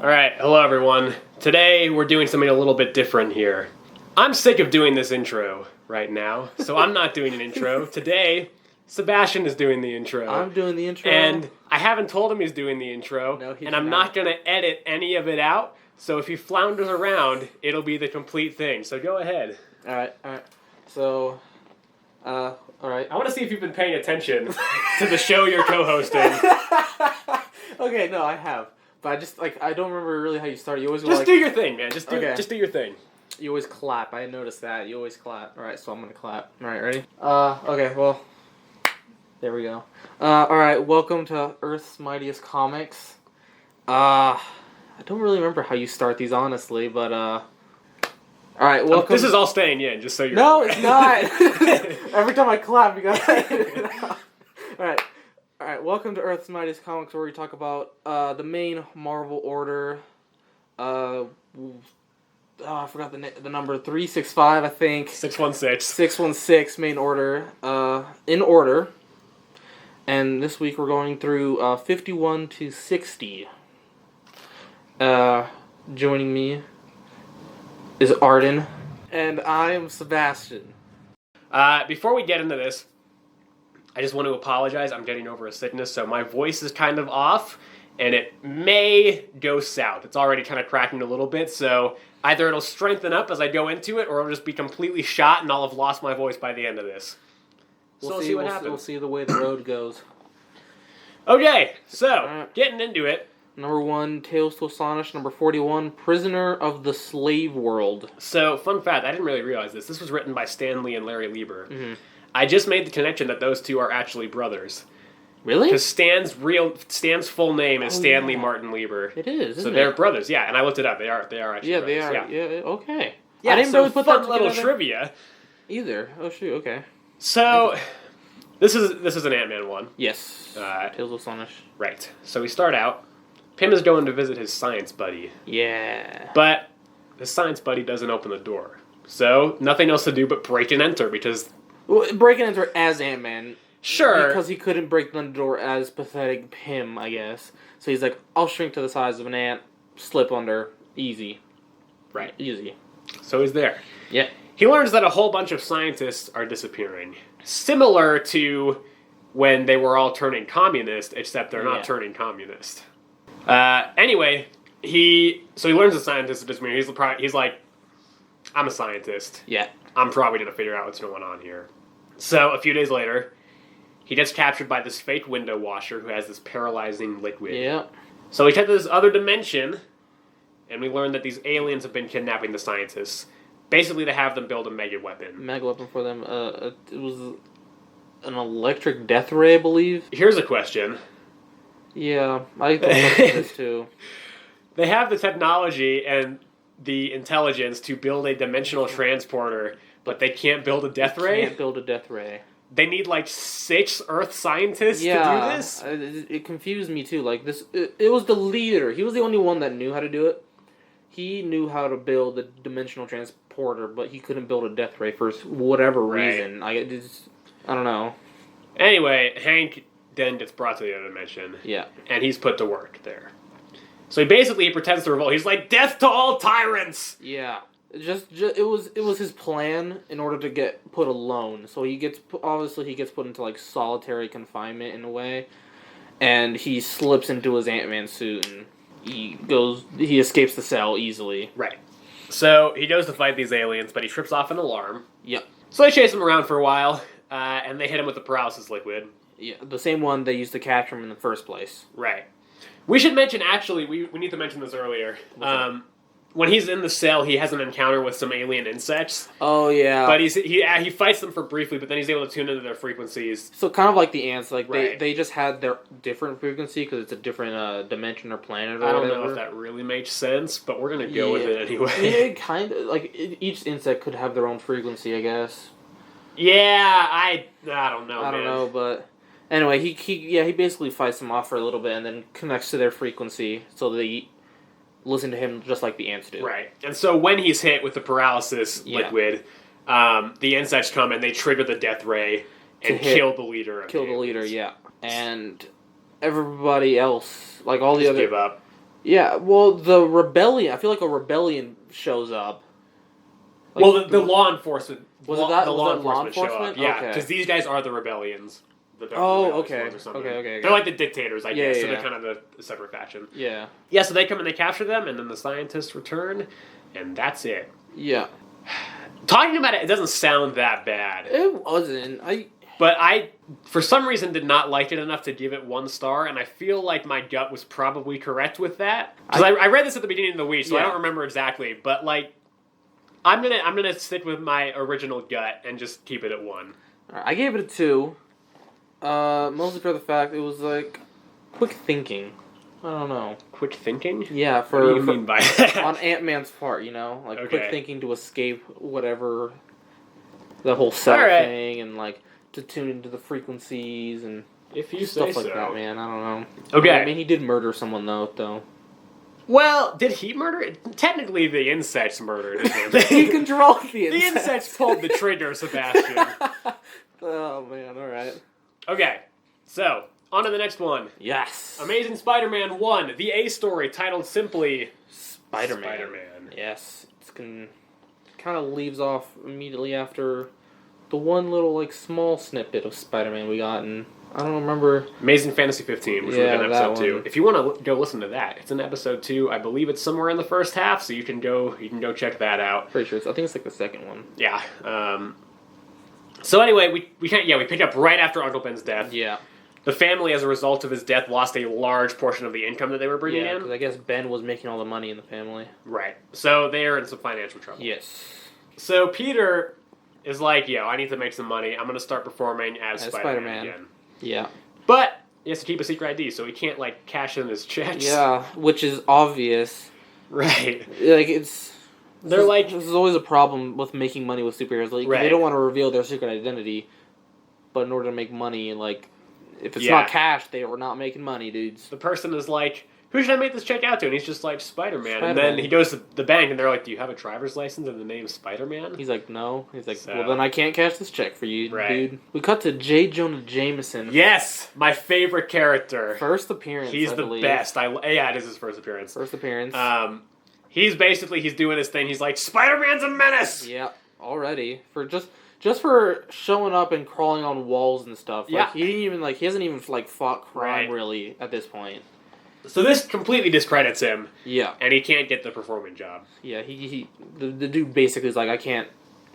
Alright, hello everyone. Today we're doing something a little bit different here. I'm sick of doing this intro right now, so I'm not doing an intro. Today, Sebastian is doing the intro. I'm doing the intro. And I haven't told him he's doing the intro, No, he's and I'm not going to edit any of it out, so if he flounders around, it'll be the complete thing. So go ahead. Alright. So, alright. I want to see if you've been paying attention to the show you're co-hosting. Okay, no, I have. But I don't remember really how you started. You always Just do your thing, man. Just do your thing. You always clap. I noticed that. You always clap. Alright, so I'm gonna clap. Alright, ready? Okay, well, there we go. Alright, welcome to Earth's Mightiest Comics. I don't really remember how you start these, honestly, but, alright, welcome. This is all staying in, just so you're... No, it's not! Every time I clap, you gotta... Alright, welcome to Earth's Mightiest Comics, where we talk about the main Marvel order. I forgot the number, 365, I think. 616. 616, main order, in order. And this week we're going through 51 to 60. Joining me is Arden, and I am Sebastian. Before we get into this, I just want to apologize. I'm getting over a sickness, so my voice is kind of off, and it may go south. It's already kind of cracking a little bit, so either it'll strengthen up as I go into it, or it'll just be completely shot, and I'll have lost my voice by the end of this. We'll see what happens. We'll see the way the road goes. Okay, so, getting into it. Number 1, Tales to Astonish. Number 41, Prisoner of the Slave World. So, fun fact, I didn't really realize this. This was written by Stan Lee and Larry Lieber. Mm-hmm. I just made the connection that those two are actually brothers. Really? Because Stan's full name is Stanley Martin Lieber. It is, isn't so they're brothers, yeah. And I looked it up. They are actually brothers. Yeah, they are. Yeah, okay. Yeah, I didn't so really put fun that little together trivia. Either. Oh shoot. Okay. So, this is an Ant-Man one. Yes. Tales of Astonish. Right. So we start out. Pym is going to visit his science buddy. Yeah. But the science buddy doesn't open the door. So nothing else to do but break and enter because. Well, break and enter as Ant-Man. Sure. Because he couldn't break the door as pathetic Pym, I guess. So he's like, I'll shrink to the size of an ant, slip under, easy. Right. Easy. So he's there. Yeah. He learns that a whole bunch of scientists are disappearing. Similar to when they were all turning communist, except they're not turning communist. Anyway, he learns the scientists are disappearing. He's like, I'm a scientist. Yeah. I'm probably going to figure out what's going on here. So, a few days later, he gets captured by this fake window washer who has this paralyzing liquid. Yeah. So he heads to this other dimension, and we learn that these aliens have been kidnapping the scientists. Basically to have them build a mega weapon. Mega weapon for them. It was an electric death ray, I believe. Here's a question. Yeah, I thought about this too. They have the technology and the intelligence to build a dimensional transporter, but they can't build a death ray? Can't build a death ray. They need like 6 Earth scientists to do this? It confused me too. Like this, it was the leader. He was the only one that knew how to do it. He knew how to build a dimensional transporter, but he couldn't build a death ray for whatever reason. I don't know. Anyway, Hank then gets brought to the other dimension. Yeah. And he's put to work there. So he pretends to revolt. He's like, death to all tyrants! Yeah. It was his plan in order to get put alone. So he gets put into like solitary confinement in a way, and he slips into his Ant-Man suit and he escapes the cell easily. Right. So he goes to fight these aliens, but he trips off an alarm. Yep. So they chase him around for a while, and they hit him with the paralysis liquid. Yeah, the same one they used to capture him in the first place. Right. We should mention, actually, we need to mention this earlier. When he's in the cell, he has an encounter with some alien insects. Oh, yeah. But he fights them for briefly, but then he's able to tune into their frequencies. So kind of like the ants, like right. they just had their different frequency because it's a different dimension or planet or I don't whatever. know if that really makes sense, but we're going to go with it anyway. It kind of, like, each insect could have their own frequency, I guess. Yeah, I don't know, I don't know, but... Anyway, he basically fights them off for a little bit and then connects to their frequency so they listen to him just like the ants do. Right. And so when he's hit with the paralysis liquid, the insects come and they trigger the death ray and kill the leader. Kill the leader, yeah. And everybody else, like all the other... give up. Yeah, well, the rebellion. I feel like a rebellion shows up. Like, Well, the law enforcement. Was it that? The Was law that law enforcement show up. enforcement? Yeah, Okay. because these guys are the rebellions. Oh, rebellious okay. ones or something. Okay. They're like the dictators, I guess. Yeah, So yeah. they're kind of a separate faction. Yeah. Yeah, so they come and they capture them, and then the scientists return, and that's it. Yeah. Talking about it, it doesn't sound that bad. It wasn't. But I, for some reason, did not like it enough to give it 1 star, and I feel like my gut was probably correct with that. Because I read this at the beginning of the week, so I don't remember exactly. But like, I'm gonna stick with my original gut and just keep it at 1. I gave it a 2. Mostly for the fact it was like quick thinking. I don't know. Quick thinking? Yeah, What do you mean by that? on Ant-Man's part, you know, like Okay. quick thinking to escape whatever the whole cell thing, and like to tune into the frequencies and If you stuff say like so. that, man. I don't know. Okay. I mean, he did murder someone though. Well, did he murder it? Technically, the insects murdered him. He controlled the The insects pulled the trigger, Sebastian. Oh man! All right. Okay, so on to the next one. Yes. Amazing Spider-Man 1, the A story titled simply Spider-Man. Spider-Man. Yes. It's kind of leaves off immediately after the one little like small snippet of Spider-Man we got, and I don't remember. Amazing Fantasy 15, which would have been that episode 2. one. If you want to go listen to that, it's in episode 2. I believe it's somewhere in the first half, so you can go check that out. Pretty sure I think it's like the second one. Yeah. So anyway, we picked up right after Uncle Ben's death. Yeah. The family, as a result of his death, lost a large portion of the income that they were bringing Yeah, in. because I guess Ben was making all the money in the family. Right. So they're in some financial trouble. Yes. So Peter is like, yo, I need to make some money. I'm going to start performing as Spider-Man again. Yeah. But he has to keep a secret ID, so he can't, like, cash in his checks. Yeah, which is obvious. Right. Like, it's... They're like... This is always a problem with making money with superheroes. Like, Right. they don't want to reveal their secret identity, but in order to make money, like, if it's not cash, they are not making money, dudes. The person is like, who should I make this check out to? And he's just like, Spider-Man. And Spider-Man. then he goes to the bank, and they're like, do you have a driver's license in the name Spider-Man? He's like, no. He's like, So- well, then I can't cash this check for you, Right. dude. We cut to J. Jonah Jameson. Yes! My favorite character. First appearance, He's I the believe. best. Yeah, it is his first appearance. First appearance. He's doing his thing. He's like, Spider-Man's a menace! Yeah, already. For just for showing up and crawling on walls and stuff. Like, Yeah. he hasn't even like fought crime Right. really at this point. So this completely discredits him, Yeah. and he can't get the performing job. Yeah, the dude basically is like,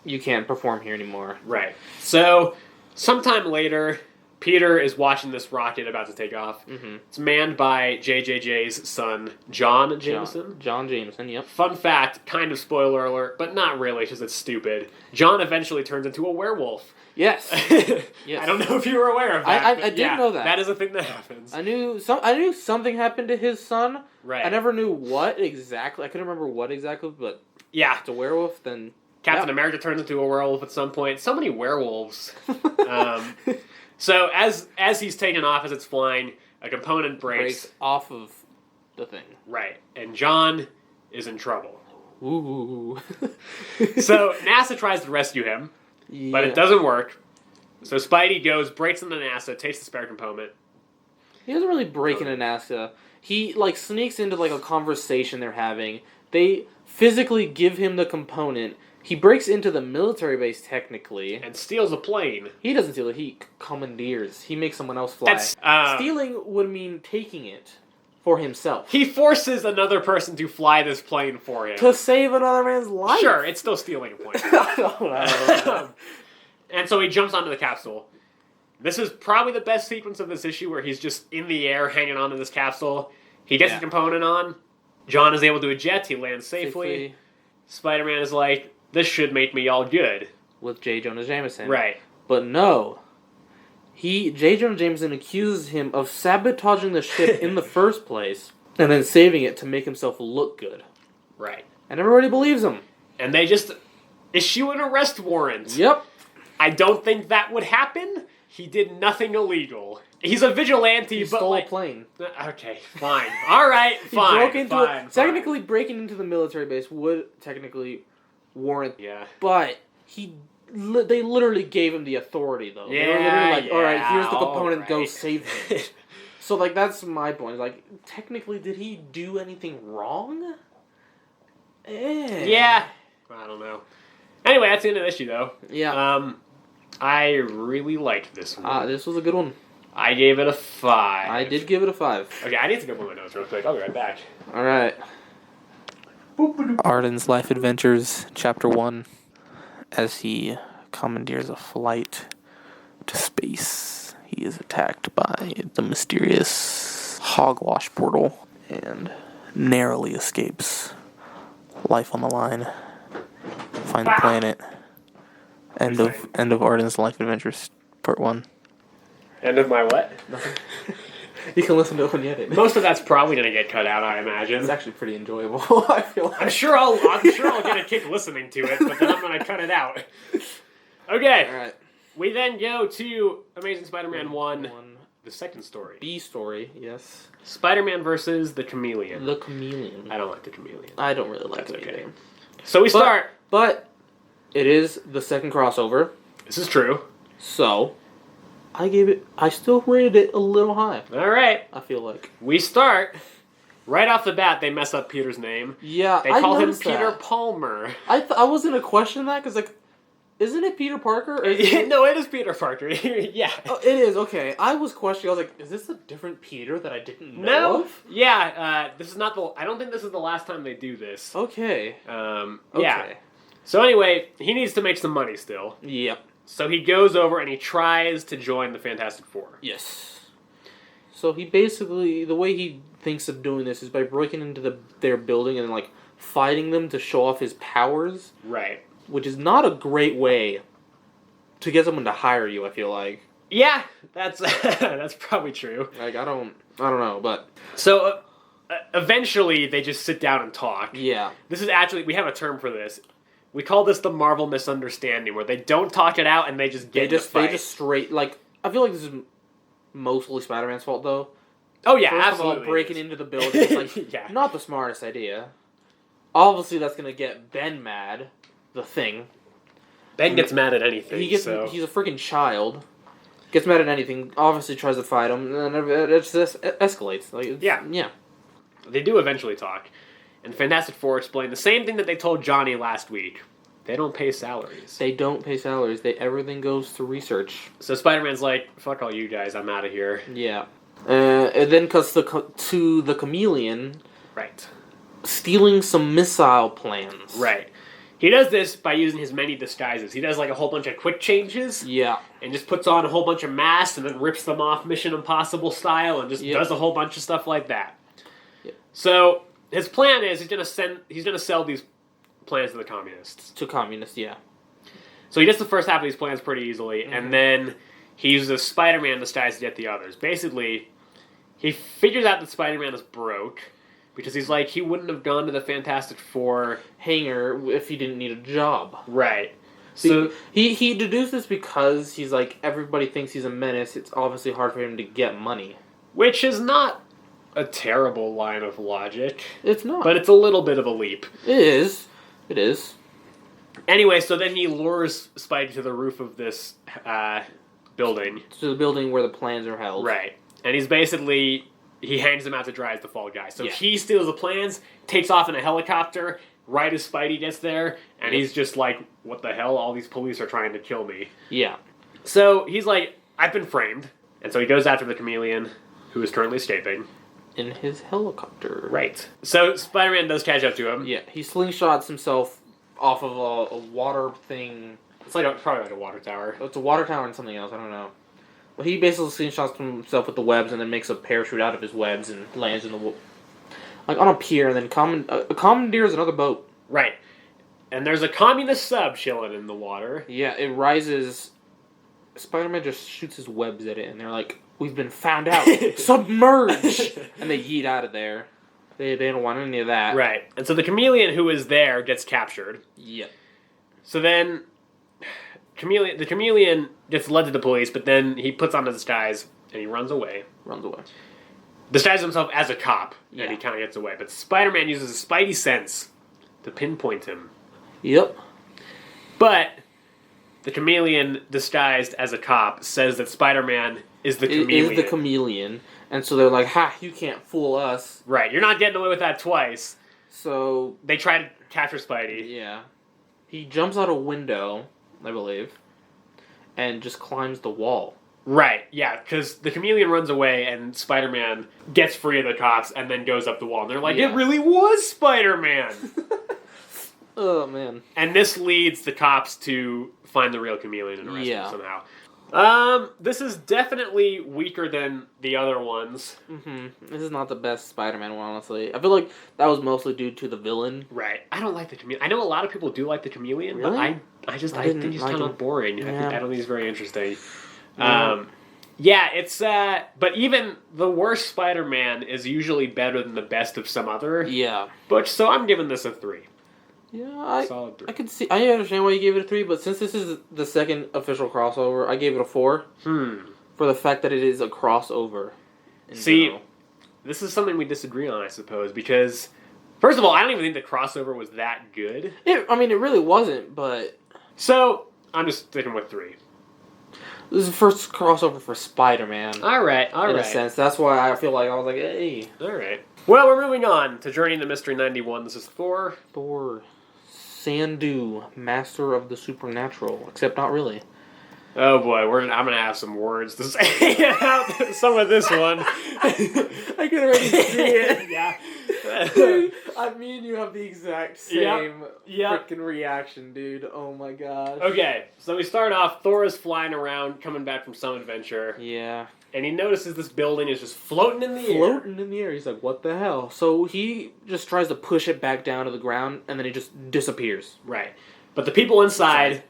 you can't perform here anymore. Right. So, sometime later, Peter is watching this rocket about to take off. Mm-hmm. It's manned by JJJ's son, John Jameson. John Jameson, yep. Fun fact, kind of spoiler alert, but not really, because it's stupid. John eventually turns into a werewolf. Yes. Yes. I don't know if you were aware of that. I but did know that. That is a thing that happens. I knew something happened to his son. Right. I never knew what exactly. I couldn't remember what exactly, but Yeah. it's a werewolf, then... Captain America turns into a werewolf at some point. So many werewolves. So as he's taken off, as it's flying, a component breaks. off of the thing. Right. And John is in trouble. Ooh. So NASA tries to rescue him, but it doesn't work. So Spidey breaks into NASA, takes the spare component. He doesn't really break into NASA. He, like, sneaks into, like, a conversation they're having. They physically give him the component. He breaks into the military base, technically. And steals a plane. He doesn't steal it. He commandeers. He makes someone else fly. Stealing would mean taking it for himself. He forces another person to fly this plane for him. To save another man's life. Sure, it's still stealing a plane. I don't know. And so he jumps onto the capsule. This is probably the best sequence of this issue where he's just in the air hanging onto this capsule. He gets the component on. John is able to eject. He lands safely. Spider-Man is like, this should make me all good. With J. Jonah Jameson. Right. But no. J. Jonah Jameson accuses him of sabotaging the ship in the first place and then saving it to make himself look good. Right. And everybody believes him. And they just issue an arrest warrant. Yep. I don't think that would happen. He did nothing illegal. He's a vigilante, He but stole like... a plane. Okay, fine. All right, fine. He broke into fine. Technically, breaking into the military base would technically warrant... Yeah. But they literally gave him the authority, though. They were literally like, all right, here's the component, go save him. So, like, that's my point. Like, technically, did he do anything wrong? Yeah. I don't know. Anyway, that's the end of the issue, though. Yeah. I really liked this one. This was a good one. I gave it a 5. I did give it a 5. Okay, I need to go put my notes real quick. I'll be right back. All right. Arden's life adventures, Chapter 1, as he commandeers a flight to space. He is attacked by the mysterious hogwash portal and narrowly escapes. Life on the line. Find the planet. End of Arden's life adventures, Part 1. End of my what? Nothing. You can listen to it when you edit. Most of that's probably gonna get cut out, I imagine. It's actually pretty enjoyable. I feel like. I'm sure I'll get a kick listening to it, but then I'm gonna cut it out. Okay. All right. We then go to Amazing Spider-Man 1, the second story. B story, yes. Spider-Man versus the Chameleon. The Chameleon. I don't like the Chameleon. I don't really like That's it okay. either. So we start. But it is the second crossover. This is true. So I still rated it a little high. All right. I feel like. We start. Right off the bat, they mess up Peter's name. Yeah, They call him noticed Peter that. Palmer. I was gonna question that because, like, isn't it Peter Parker? Or No, it is Peter Parker. Yeah. Oh, it is, okay. I was questioning, I was like, is this a different Peter that I didn't know No. of? Yeah, this is not the... I don't think this is the last time they do this. Okay. Yeah. Okay. So anyway, he needs to make some money still. Yep. So he goes over and he tries to join the Fantastic Four. Yes. So he basically, the way he thinks of doing this is by breaking into their building and, like, fighting them to show off his powers. Right. Which is not a great way to get someone to hire you, I feel like. Yeah, that's that's probably true. Like, I don't know, but... So, eventually, they just sit down and talk. Yeah. This is actually, we have a term for this. We call this the Marvel misunderstanding, where they don't talk it out and they just get in a fight. They just straight, like, I feel like this is mostly Spider-Man's fault, though. Oh, yeah, First absolutely. of all, breaking into the building is, like, yeah. not the smartest idea. Obviously, that's going to get Ben mad, the Thing. Ben gets mad at anything, He's a freaking child. Gets mad at anything, obviously tries to fight him, and then it just escalates. Like, yeah. They do eventually talk. And Fantastic Four explain the same thing that they told Johnny last week. They don't pay salaries. They don't pay salaries. Everything goes to research. So Spider-Man's like, fuck all you guys, I'm out of here. Yeah. And then cuts to the Chameleon. Right. Stealing some missile plans. Right. He does this by using his many disguises. He does like a whole bunch of quick changes. Yeah. And just puts on a whole bunch of masks and then rips them off Mission Impossible style and just does a whole bunch of stuff like that. Yep. So his plan is he's gonna sell these plans to the communists. To communists, yeah. So he gets the first half of these plans pretty easily, and then he uses a Spider-Man disguise to get the others. Basically, he figures out that Spider-Man is broke, because he's like, he wouldn't have gone to the Fantastic Four hangar if he didn't need a job. Right. So he deduced this because he's like, everybody thinks he's a menace. It's obviously hard for him to get money. Which is not a terrible line of logic. It's not. But it's a little bit of a leap. It is. It is. Anyway, so then he lures Spidey to the roof of this building. To the building where the plans are held. Right. And he's basically... He hangs him out to dry as the fall guy. So he steals the plans, takes off in a helicopter, right as Spidey gets there, and he's just like, what the hell? All these police are trying to kill me. Yeah. So he's like, I've been framed. And so he goes after the Chameleon, who is currently escaping. In his helicopter. Right. So Spider-Man does catch up to him. Yeah, he slingshots himself off of a water thing. It's like probably like a water tower. It's a water tower and something else, I don't know. Well, he basically slingshots himself with the webs and then makes a parachute out of his webs and lands in the like on a pier and then commandeers another boat. Right. And there's a communist sub chilling in the water. Yeah, it rises. Spider-Man just shoots his webs at it and they're like, we've been found out. Submerge! And they yeet out of there. They don't want any of that. Right. And so the Chameleon who is there gets captured. Yep. So then... The Chameleon gets led to the police, but then he puts on a disguise and he runs away. Disguises himself as a cop, and he kind of gets away. But Spider-Man uses his Spidey sense to pinpoint him. Yep. But the Chameleon, disguised as a cop, says that Spider-Man is the Chameleon. Is the Chameleon. And so they're like, ha, you can't fool us. Right, you're not getting away with that twice. So they try to capture Spidey. Yeah. He jumps out a window, I believe, and just climbs the wall. Right, yeah, because the Chameleon runs away and Spider-Man gets free of the cops and then goes up the wall. And they're like, it really was Spider-Man! Oh, man. And this leads the cops to find the real Chameleon and arrest him somehow. This is definitely weaker than the other ones. Mm-hmm. This is not the best Spider-Man one, honestly. I feel like that was mostly due to the villain. Right. I don't like the Chameleon. I know a lot of people do like the Chameleon, really? but I think he's kind of boring. Yeah. I don't think he's very interesting. Yeah, it's, but even the worst Spider-Man is usually better than the best of some other. Yeah. But, so I'm giving this a 3. Yeah, Solid 3. I can see. I understand why you gave it a 3, but since this is the second official crossover, I gave it a 4. For the fact that it is a crossover. See, general. this is something we disagree on, I suppose, because first of all, I don't even think the crossover was that good. It really wasn't, but So I'm just sticking with 3. this is the first crossover for Spider-Man. All right. In a sense, that's why I feel like I was like, hey. All right. Well, we're moving on to Journey into Mystery 91. This is Thor. Sandu, Master of the Supernatural, except not really. Oh boy, I'm gonna have some words to say about some of this one. I can already see it. Yeah. Dude, me and you have the exact same Yep. freaking reaction, dude. Oh my gosh. Okay, so we start off. Thor is flying around, coming back from some adventure. Yeah. And he notices this building is just floating in the air. Floating in the air. He's like, what the hell? So he just tries to push it back down to the ground, and then it just disappears. Right. But the people inside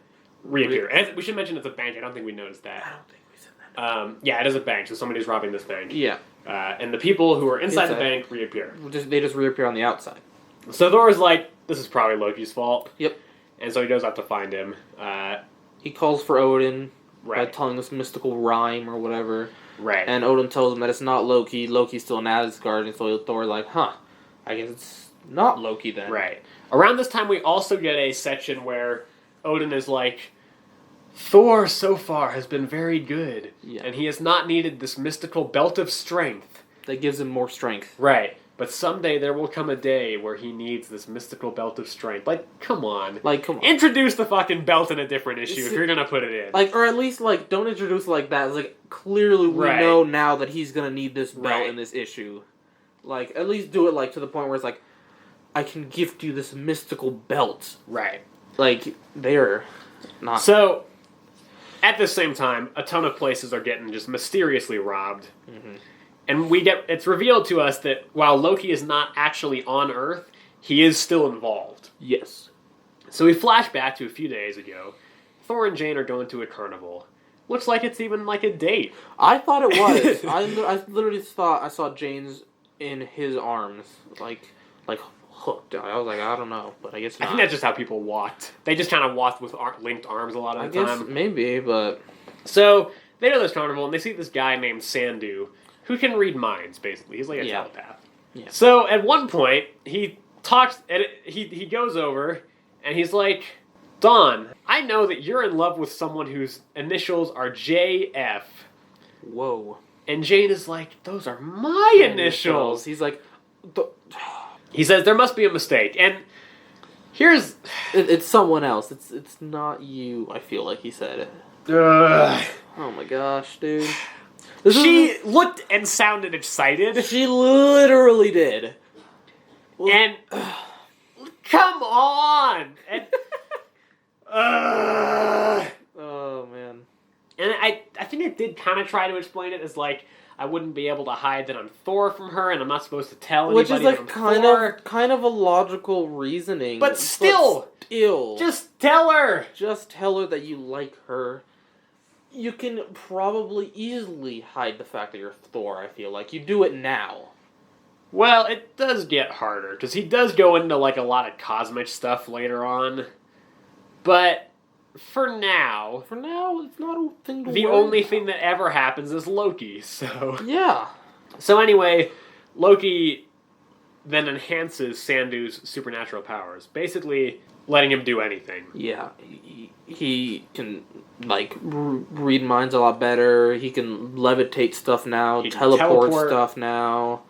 reappear. And we should mention it's a bank. I don't think we noticed that. I don't think we said that. Yeah, it is a bank, so somebody's robbing this bank. Yeah. And the people who are inside the bank reappear. They just reappear on the outside. So Thor's like, this is probably Loki's fault. Yep. And so he goes out to find him. He calls for Odin by Right. telling this mystical rhyme or whatever. Right. And Odin tells him that it's not Loki. Loki's still in Asgard, and so Thor's like, huh, I guess it's not Loki then. Right. Around this time, we also get a section where Odin is like, Thor so far has been very good, and he has not needed this mystical belt of strength. That gives him more strength. Right. But someday there will come a day where he needs this mystical belt of strength. Like, come on. Come on. Introduce the fucking belt in a different issue if you're gonna put it in. Or at least, don't introduce it like that. It's clearly we know now that he's gonna need this belt in this issue. At least do it, to the point where it's like, I can gift you this mystical belt. Right. They're not... So, at the same time, a ton of places are getting just mysteriously robbed. Mm-hmm. And it's revealed to us that while Loki is not actually on Earth, he is still involved. Yes. So we flash back to a few days ago. Thor and Jane are going to a carnival. Looks like it's even like a date. I thought it was. I literally thought I saw Jane's in his arms, hooked. I was like, I don't know, but I guess not. I think that's just how people walked. They just kind of walked with linked arms a lot of the time. I guess maybe, but... So, they go to this carnival, and they see this guy named Sandu, who can read minds, basically. He's like a telepath. Yeah. So, at one point, he talks, and he goes over, and he's like, Dawn, I know that you're in love with someone whose initials are JF. Whoa. And Jane is like, those are my initials. He's like... He says, there must be a mistake. And here's... It's someone else. It's not you, I feel like he said it. Oh my gosh, dude. She looked and sounded excited. She literally did. And... come on! And... oh, man. And I think it did kind of try to explain it as I wouldn't be able to hide that I'm Thor from her, and I'm not supposed to tell anybody. Which is that I'm kind of a logical reasoning. But still, just tell her. Just tell her that you like her. You can probably easily hide the fact that you're Thor. I feel like you do it now. Well, it does get harder because he does go into a lot of cosmic stuff later on, but. For now, it's not a thing to the worry only about. thing that ever happens is Loki, so... Yeah. So anyway, Loki then enhances Sandu's supernatural powers, basically letting him do anything. Yeah, he can read minds a lot better. He can levitate stuff now, He can teleport teleport. stuff now,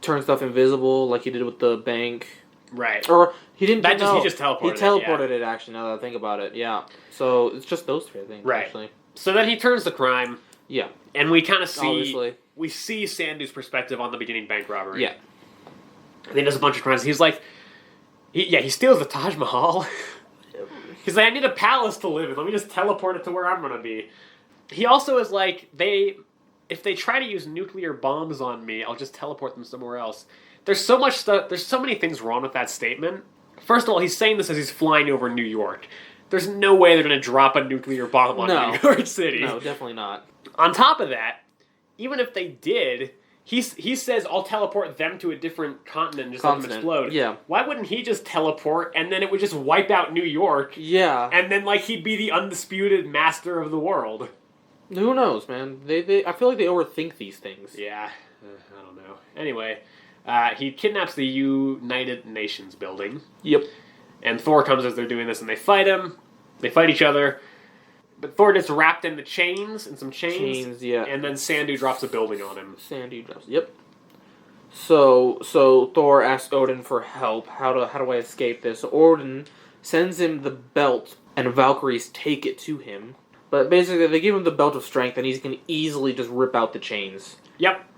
turn stuff invisible like he did with the bank. Right. Or he didn't. He just teleported. He teleported it actually. Now that I think about it, yeah. So it's just those three, I think. Right. Actually. So then he turns to crime. Yeah. And we kind of see Obviously. we see Sandu's perspective on the beginning bank robbery. Yeah. And he does a bunch of crimes. He's like, he steals the Taj Mahal. He's like, I need a palace to live in. Let me just teleport it to where I'm gonna be. He also is like, if they try to use nuclear bombs on me, I'll just teleport them somewhere else. There's so much stuff. There's so many things wrong with that statement. First of all, he's saying this as he's flying over New York. There's no way they're gonna drop a nuclear bomb on New York City. No, definitely not. On top of that, even if they did, he says, I'll teleport them to a different continent and just let them explode. Yeah. Why wouldn't he just teleport and then it would just wipe out New York? Yeah. And then, like, he'd be the undisputed master of the world. Who knows, man? I feel like they overthink these things. Yeah. I don't know. Anyway, he kidnaps the United Nations building. Yep. And Thor comes as they're doing this and they fight him. They fight each other. But Thor gets wrapped in some chains. Yeah. And then Sandu drops a building on him. Sandu drops. Yep. So Thor asks Odin for help. How do I escape this? So Odin sends him the belt, and Valkyries take it to him. But basically, they give him the belt of strength, and he can easily just rip out the chains. Yep.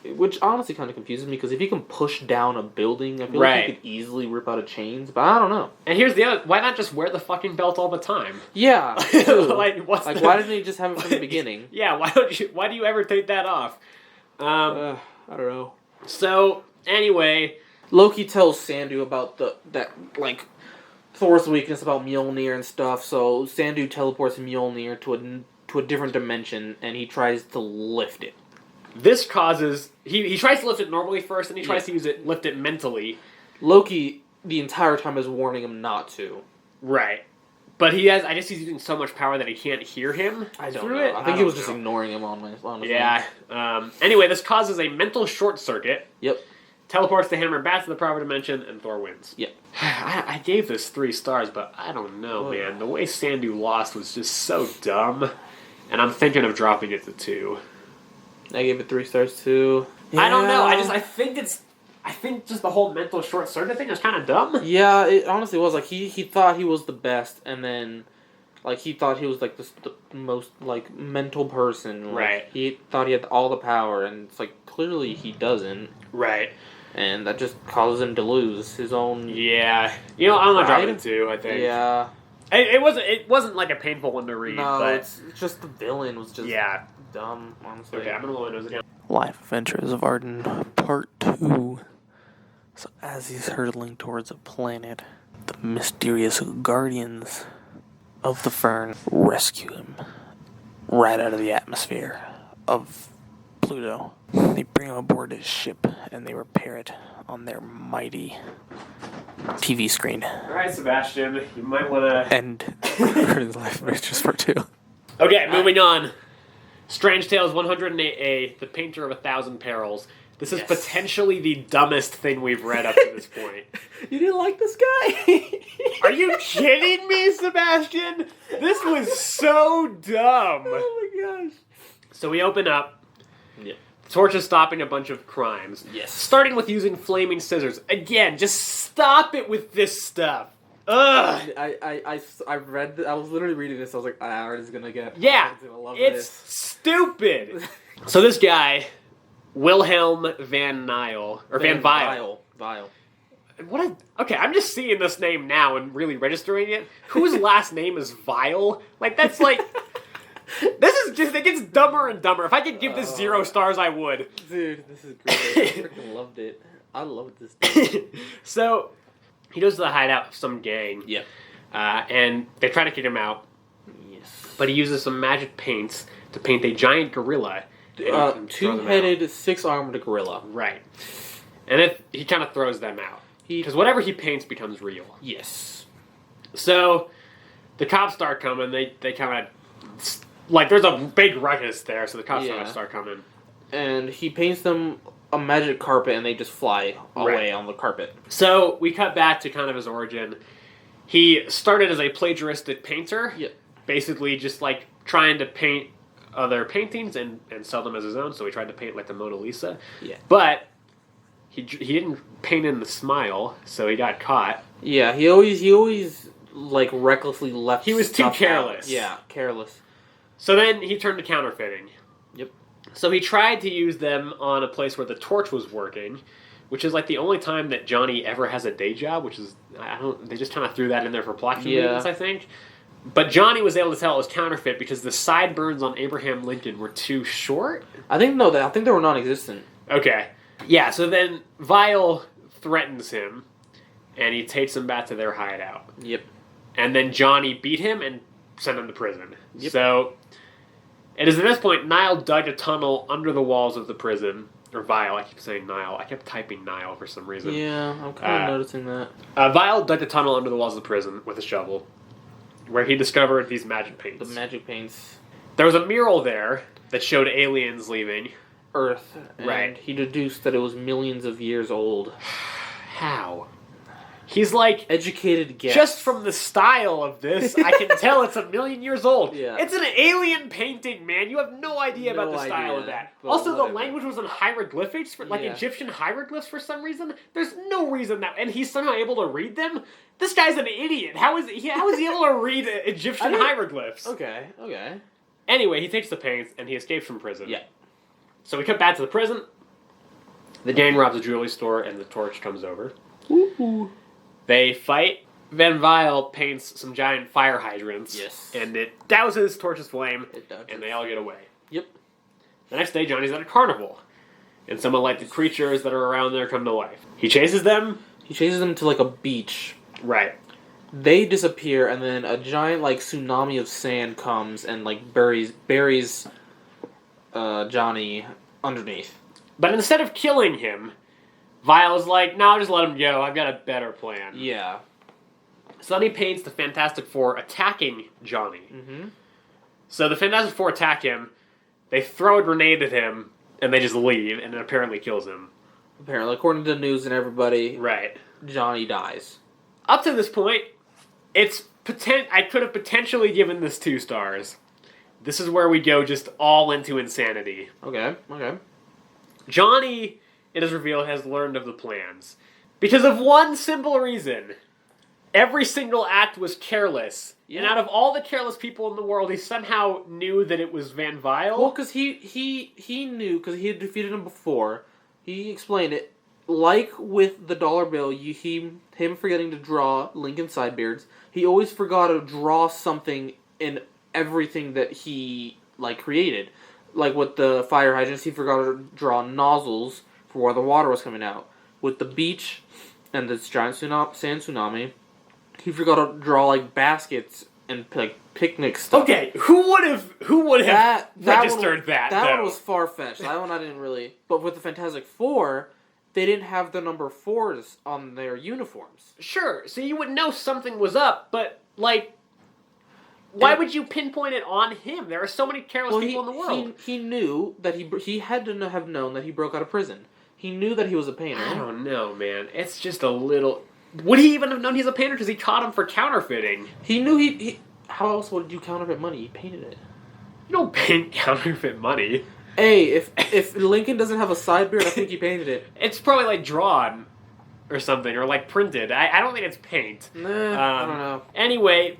Which honestly kind of confuses me, because if he can push down a building, I feel like he could easily rip out a chains, but I don't know. And here's the other, why not just wear the fucking belt all the time? Yeah. Why didn't he just have it from the beginning? Yeah, why do you ever take that off? I don't know. So, anyway, Loki tells Sandu about Thor's weakness about Mjolnir and stuff, so Sandu teleports Mjolnir to a different dimension, and he tries to lift it. This causes... He tries to lift it normally first, and he tries to lift it mentally. Loki, the entire time, is warning him not to. Right. But I guess he's using so much power that he can't hear him. I don't know. I think he was just ignoring him honestly. Yeah. Anyway, this causes a mental short circuit. Yep. Teleports the hammer back to the proper dimension, and Thor wins. Yep. I gave this 3 stars, but I don't know, man. The way Sandu lost was just so dumb, and I'm thinking of dropping it to 2. I gave it 3 stars too. Yeah. I don't know. I think just the whole mental short circuit thing is kind of dumb. Yeah, it honestly was. Like, he thought he was the best, and then, like, he thought he was, like, the most, like, mental person. Like, right. He thought he had all the power, and it's like, clearly he doesn't. Right. And that just causes him to lose his own... Yeah. You know, I'm gonna drop it to 2, I think. Yeah. It wasn't, like, a painful one to read, no, but... it's just the villain was just dumb, honestly. Okay, I'm gonna lower those again. Life Adventures of Arden, Part 2. So as he's hurtling towards a planet, the mysterious guardians of the Fern rescue him right out of the atmosphere of Pluto. They bring him aboard his ship, and they repair it on their mighty TV screen. Alright, Sebastian, you might wanna... And Arden's Life Adventures Part 2. Okay, moving on. Strange Tales 108A, The Painter of 1,000 Perils. This is potentially the dumbest thing we've read up to this point. You didn't like this guy? Are you kidding me, Sebastian? This was so dumb. Oh my gosh. So we open up. Yep. Torch is stopping a bunch of crimes. Yes. Starting with using flaming scissors. Again, just stop it with this stuff. Ugh. I read. I was literally reading this. I was like, Arden's gonna get. Yeah. Arden's gonna love It's this. stupid. So this guy, Wilhelm Van Nile or Van Vile. Vile. Okay, I'm just seeing this name now and really registering it. Whose last name is Vile? Like, that's like... This is just... It gets dumber and dumber. If I could give this 0 stars, I would. Dude, this is great. I freaking loved it. I loved this dude. So, he goes to the hideout of some gang. Yep. And they try to kick him out. Yes. But he uses some magic paints to paint a giant gorilla. And throw them out. 2-headed, 6-armed gorilla. Right. And he kind of throws them out. Because whatever he paints becomes real. Yes. So, the cops start coming. They kind of... Like, there's a big ruckus there, so the cops kind of start coming. And he paints them a magic carpet, and they just fly away on the carpet. So, we cut back to kind of his origin. He started as a plagiaristic painter. Yep. basically just like trying to paint other paintings and sell them as his own. So he tried to paint like the Mona Lisa. Yeah. But he didn't paint in the smile, so he got caught. Yeah, he always like recklessly left. He was too stuff careless. out. Yeah, careless. So then he turned to counterfeiting. Yep. So he tried to use them on a place where the torch was working, which is like the only time that Johnny ever has a day job, which is, they just kind of threw that in there for plot convenience, I think. But Johnny was able to tell it was counterfeit because the sideburns on Abraham Lincoln were too short. I think they were non-existent. Okay. Yeah, so then Vile threatens him, and he takes him back to their hideout. Yep. And then Johnny beat him and sent him to prison. Yep. So it is at this point Niall dug a tunnel under the walls of the prison. Or Vile, I keep saying Niall. I kept typing Niall for some reason. Yeah, I'm kind of noticing that. Vile dug a tunnel under the walls of the prison with a shovel, where he discovered these magic paints. The magic paints. There was a mural there that showed aliens leaving Earth. And right. he deduced that it was millions of years old. How? He's like, educated guess. Just from the style of this, I can tell it's 1,000,000 years old. Yeah. It's an alien painting, man. You have no idea about the style of that. Also, whatever. the language was in hieroglyphics, like Egyptian hieroglyphs for some reason. There's no reason that, and he's somehow able to read them. This guy's an idiot. How is he able to read Egyptian hieroglyphs? Okay. Anyway, he takes the paints and he escapes from prison. Yeah. So we cut back to the prison. The gang robs a jewelry store and the torch comes over. Ooh. They fight. Van Vile paints some giant fire hydrants. Yes. And it douses Torch's flame. It does. And they all get away. Yep. The next day, Johnny's at a carnival. And some of like the creatures that are around there come to life. He chases them. He chases them to like a beach. Right. They disappear, and then a giant like tsunami of sand comes and like buries Johnny underneath. But instead of killing him, Vile's like, no, just let him go. I've got a better plan. Yeah. So then he paints the Fantastic Four attacking Johnny. Mm-hmm. So the Fantastic Four attack him, they throw a grenade at him, and they just leave, and it apparently kills him. Apparently, according to the news and everybody, right, Johnny dies. Up to this point, I could have potentially given this 2 stars. This is where we go just all into insanity. Okay. Johnny, it is revealed, has learned of the plans. Because of one simple reason. Every single act was careless. Yeah. And out of all the careless people in the world, he somehow knew that it was Van Vile. Well, because he knew, because he had defeated him before. He explained it. Like with the dollar bill, him forgetting to draw Lincoln Sidebeards, he always forgot to draw something in everything that he created. Like with the fire hydrants, he forgot to draw nozzles for where the water was coming out. With the beach and this giant sand tsunami, he forgot to draw baskets and picnic stuff. Okay, who would have registered that? That one was far-fetched. That one I didn't really. But with the Fantastic Four, they didn't have the number 4s on their uniforms. Sure, so you would know something was up, but why would you pinpoint it on him? There are so many careless people in the world. He knew that he had to have known that he broke out of prison. He knew that he was a painter. I don't know, man. It's just a little. Would he even have known he's a painter? Because he caught him for counterfeiting. He knew he. How else would you counterfeit money? He painted it. You don't paint counterfeit money. Hey, if Lincoln doesn't have a sidebeard, I think he painted it. It's probably drawn or something, or printed. I don't think it's paint. Nah, I don't know. Anyway,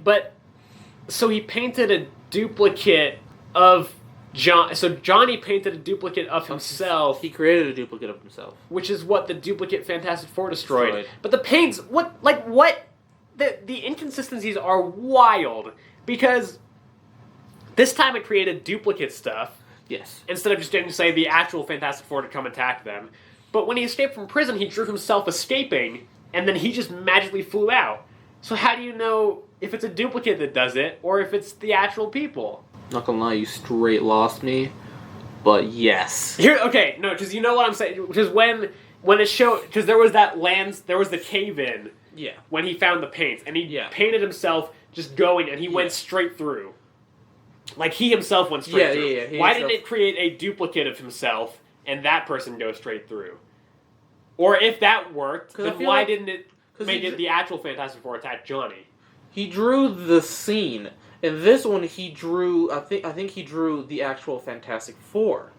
so he painted a duplicate of John. So Johnny painted a duplicate of himself. He created a duplicate of himself, which is what the duplicate Fantastic Four destroyed. But the paints, the inconsistencies are wild because this time it created duplicate stuff. Yes. Instead of just getting to say the actual Fantastic Four to come attack them. But when he escaped from prison, he drew himself escaping, and then he just magically flew out. So how do you know if it's a duplicate that does it, or if it's the actual people? Not gonna lie, you straight lost me, but yes. Okay, no, because you know what I'm saying? Because when it showed, because there was the cave-in. Yeah. When he found the paints, and he painted himself just going, and he went straight through. He himself went straight through. Yeah. Why didn't it create a duplicate of himself, and that person go straight through? Or if that worked, then why didn't it make it the actual Fantastic Four attack Johnny? He drew the scene. In this one, he drew. I think he drew the actual Fantastic Four.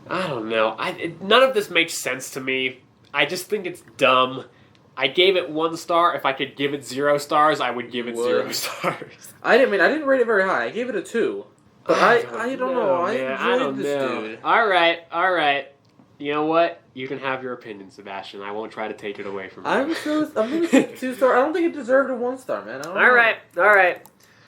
I don't know. None of this makes sense to me. I just think it's dumb. I gave it 1 star. If I could give it 0 stars, I would give it 0 stars. I didn't rate it very high. I gave it a 2. But I don't know. I enjoyed this dude. All right. You know what? You can have your opinion, Sebastian. I won't try to take it away from you. I'm gonna say 2 star. I don't think it deserved a 1 star, man. I don't know. All right.